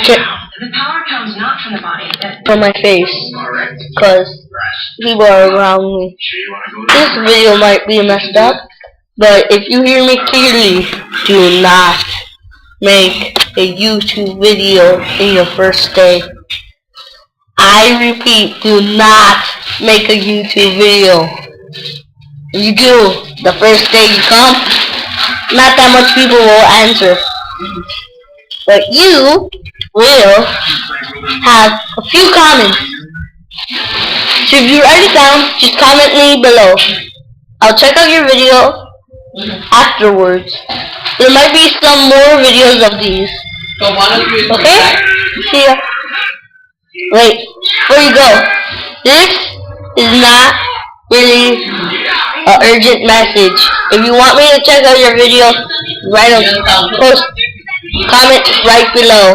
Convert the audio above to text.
The power comes not from the body. From my face, because people are around me. This video might be messed up, but if you hear me clearly, do not make a YouTube video in your first day. I repeat, do not make a YouTube video. If you do, the first day you come, not that much people will answer. But you will have a few comments. So if you write it down, just comment me below. I'll check out your video afterwards. There might be some more videos of these. Okay? See ya. Wait, before you go, this is not really an urgent message. If you want me to check out your video, post, comment right below.